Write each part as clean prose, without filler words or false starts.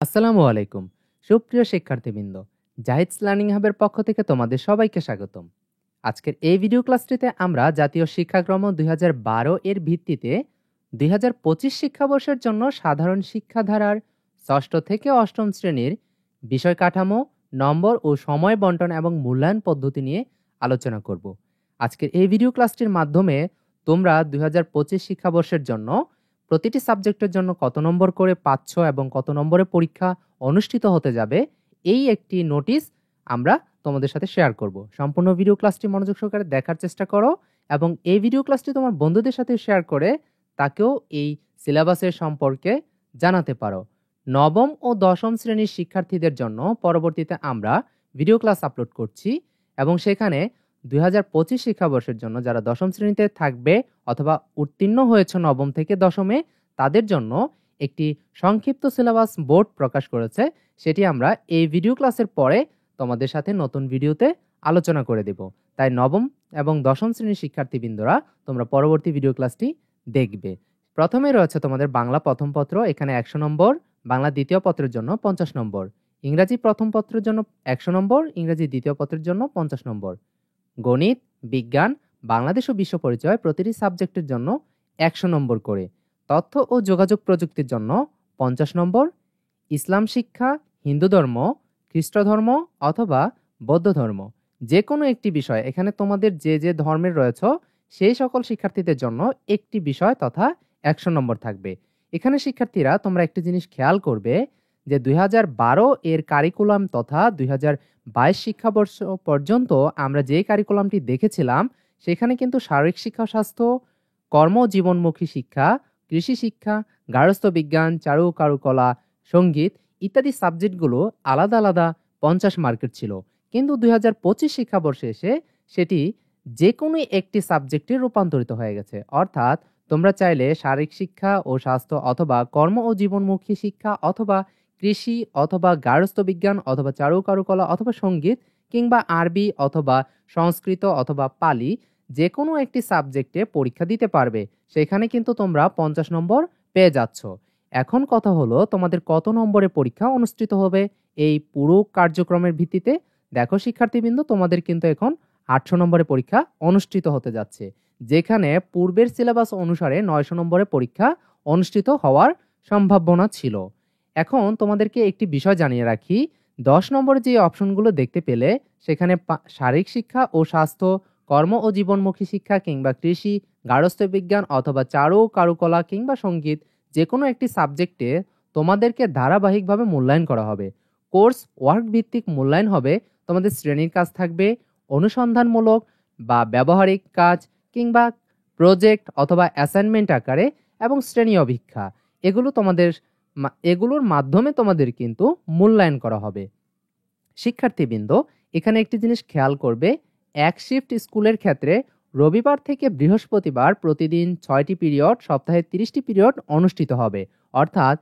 আসসালামু আলাইকুম। সুপ্রিয় শিক্ষার্থীবৃন্দ, জাহিদস লার্নিং হাবের পক্ষ থেকে তোমাদের সবাইকে স্বাগতম। আজকের এই ভিডিও ক্লাসটিতে আমরা জাতীয় শিক্ষাক্রম ২০১২ এর ভিত্তিতে ২০২৫ শিক্ষাবর্ষের জন্য সাধারণ শিক্ষাধারার ষষ্ঠ থেকে অষ্টম শ্রেণীর বিষয় কাঠামো, নম্বর ও সময় বন্টন এবং মূল্যায়ন পদ্ধতি নিয়ে আলোচনা করব। আজকের এই ভিডিও ক্লাসটির মাধ্যমে তোমরা ২০২৫ শিক্ষাবর্ষের জন্য প্রতিটি সাবজেক্টের জন্য কত নম্বর করে পাচ্ছ এবং কত নম্বরে পরীক্ষা অনুষ্ঠিত হতে যাবে এই একটি নোটিশ আমরা তোমাদের সাথে শেয়ার করব। সম্পূর্ণ ভিডিও ক্লাসটি মনোযোগ সহকারে দেখার চেষ্টা করো এবং এই ভিডিও ক্লাসটি তোমার বন্ধুদের সাথে শেয়ার করে তাকেও এই সিলেবাসের সম্পর্কে জানাতে পারো। নবম ও দশম শ্রেণীর শিক্ষার্থীদের জন্য পরবর্তীতে আমরা ভিডিও ক্লাস আপলোড করছি এবং সেখানে ২০২৫ শিক্ষাবর্ষের জন্য যারা দশম শ্রেণীতে থাকবে অথবা উত্তীর্ণ হয়েছে নবম থেকে দশমে তাদের জন্য একটি সংক্ষিপ্ত সিলেবাস বোর্ড প্রকাশ করেছে। সেটি আমরা এই ভিডিও ক্লাসের পরে তোমাদের সাথে নতুন ভিডিওতে আলোচনা করে দেব। তাই নবম এবং দশম শ্রেণীর শিক্ষার্থীবৃন্দরা তোমরা পরবর্তী ভিডিও ক্লাসটি দেখবে। প্রথমে রয়েছে তোমাদের বাংলা প্রথম পত্র, এখানে ১০০ নম্বর, বাংলা দ্বিতীয় পত্রের জন্য ৫০ নম্বর, ইংরাজি প্রথম পত্রের জন্য ১০০ নম্বর, ইংরাজি দ্বিতীয় পত্রের জন্য ৫০ নম্বর, গণিত, বিজ্ঞান, বাংলাদেশ ও বিশ্ব পরিচয় প্রতিটি সাবজেক্টের জন্য ১০০ নম্বর করে, তথ্য ও যোগাযোগ প্রযুক্তির জন্য ৫০ নম্বর, ইসলাম শিক্ষা, হিন্দু ধর্ম, খ্রিস্ট ধর্ম অথবা বৌদ্ধ ধর্ম যে কোনো একটি বিষয়, এখানে তোমাদের যে যে ধর্মের রয়েছে সেই সকল শিক্ষার্থীদের জন্য একটি বিষয় তথা ১০০ নম্বর থাকবে। এখানে শিক্ষার্থীরা তোমরা একটি জিনিস খেয়াল করবে যে ২০১২ এর কারিকুলাম তথা ২০২২ শিক্ষাবর্ষ পর্যন্ত আমরা যে কারিকুলামটি দেখেছিলাম সেখানে কিন্তু শারীরিক শিক্ষা, স্বাস্থ্য, কর্ম জীবনমুখী শিক্ষা, কৃষি শিক্ষা, গার্হস্থ্য বিজ্ঞান, চারু কারুকলা, সঙ্গীত ইত্যাদি সাবজেক্টগুলো আলাদা আলাদা ৫০ মার্কের ছিল। কিন্তু ২০২৫ শিক্ষাবর্ষে এসে সেটি যে কোনো একটি সাবজেক্টে রূপান্তরিত হয়ে গেছে। অর্থাৎ তোমরা চাইলে শারীরিক শিক্ষা ও স্বাস্থ্য অথবা কর্ম ও জীবনমুখী শিক্ষা অথবা কৃষি অথবা গার্হস্থ্য বিজ্ঞান অথবা চারু কারুকলা অথবা সঙ্গীত কিংবা আরবি অথবা সংস্কৃত অথবা পালি যে কোনো একটি সাবজেক্টে পরীক্ষা দিতে পারবে। সেখানে কিন্তু তোমরা ৫০ নম্বর পেয়ে যাচ্ছ। এখন কথা হলো তোমাদের কত নম্বরে পরীক্ষা অনুষ্ঠিত হবে এই পুরো কার্যক্রমের ভিত্তিতে। দেখো শিক্ষার্থীবৃন্দ, তোমাদের কিন্তু এখন ৮০০ নম্বরে পরীক্ষা অনুষ্ঠিত হতে যাচ্ছে, যেখানে পূর্বের সিলেবাস অনুসারে ৯০০ নম্বরে পরীক্ষা অনুষ্ঠিত হওয়ার সম্ভাবনা ছিল। এখন তোমাদেরকে একটি বিষয় জানিয়ে রাখি, ১০ নম্বরে যে অপশনগুলো দেখতে পেলে সেখানে শারীরিক শিক্ষা ও স্বাস্থ্য, কর্ম ও জীবনমুখী শিক্ষা কিংবা কৃষি, গার্হস্থ্য বিজ্ঞান অথবা চারু কারুকলা কিংবা সঙ্গীত যে কোনো একটি সাবজেক্টে তোমাদেরকে ধারাবাহিকভাবে মূল্যায়ন করা হবে। কোর্স ওয়ার্ক ভিত্তিক মূল্যায়ন হবে। তোমাদের শ্রেণীর কাজ থাকবে অনুসন্ধানমূলক বা ব্যবহারিক কাজ কিংবা প্রজেক্ট অথবা অ্যাসাইনমেন্ট আকারে এবং শ্রেণী অভিক্ষা এগুলোর মাধ্যমে তোমাদের কিন্তু মূল্যায়ন করা হবে। শিক্ষার্থীবৃন্দ, এখানে একটি জিনিস খেয়াল করবে, এক শিফট স্কুলের ক্ষেত্রে রবিবার থেকে বৃহস্পতিবার প্রতিদিন ৬টি পিরিয়ড, সপ্তাহে ৩০টি পিরিয়ড অনুষ্ঠিত হবে। অর্থাৎ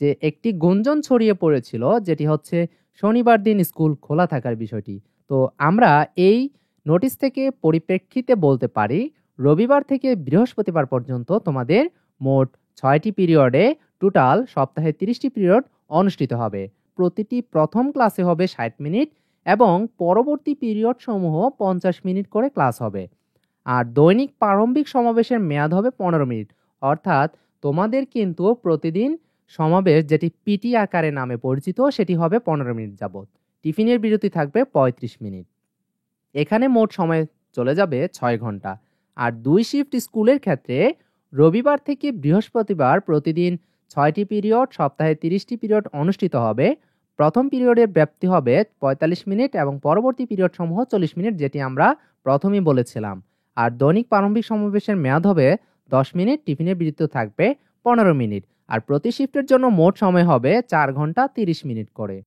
যে একটি গুঞ্জন ছড়িয়ে পড়েছিল যেটি হচ্ছে শনিবার দিন স্কুল খোলা থাকার বিষয়টি, তো আমরা এই নোটিশ থেকে পরিপ্রেক্ষিতে বলতে পারি রবিবার থেকে বৃহস্পতিবার পর্যন্ত তোমাদের মোট ৬টি পিরিয়ডে টোটাল সপ্তাহে ৩০টি পিরিয়ড অনুষ্ঠিত হবে। প্রতিটি প্রথম ক্লাসে হবে ৬০ মিনিট এবং পরবর্তী পিরিয়ড সমূহ ৫০ মিনিট করে ক্লাস হবে। আর দৈনিক প্রারম্ভিক সমাবেশের মেয়াদ হবে ১৫ মিনিট। অর্থাৎ তোমাদের কিন্তু প্রতিদিন সমাবেশ, যেটি পিটি আকারে নামে পরিচিত, সেটি হবে ১৫ মিনিট যাবত। টিফিনের বিরতি থাকবে ৩৫ মিনিট। এখানে মোট সময় চলে যাবে ৬ ঘন্টা। আর ২ শিফট স্কুলের ক্ষেত্রে রবিবার থেকে বৃহস্পতিবার প্রতিদিন ৬টি পিরিয়ড, সপ্তাহে ৩০টি পিরিয়ড অনুষ্ঠিত হবে। প্রথম পিরিয়ডের ব্যাপ্তি হবে ৪৫ মিনিট এবং পরবর্তী পিরিয়ড সমূহ ৪০ মিনিট, যেটি আমরা প্রথমেই বলেছিলাম। আর দৈনিক প্রারম্ভিক সমাবেশের মেয়াদ হবে ১০ মিনিট, টিফিনের বিরতি থাকবে ১৫ মিনিট। আর প্রতি শিফটের জন্য মোট সময় হবে ৪ ঘন্টা ৩০ মিনিট করে।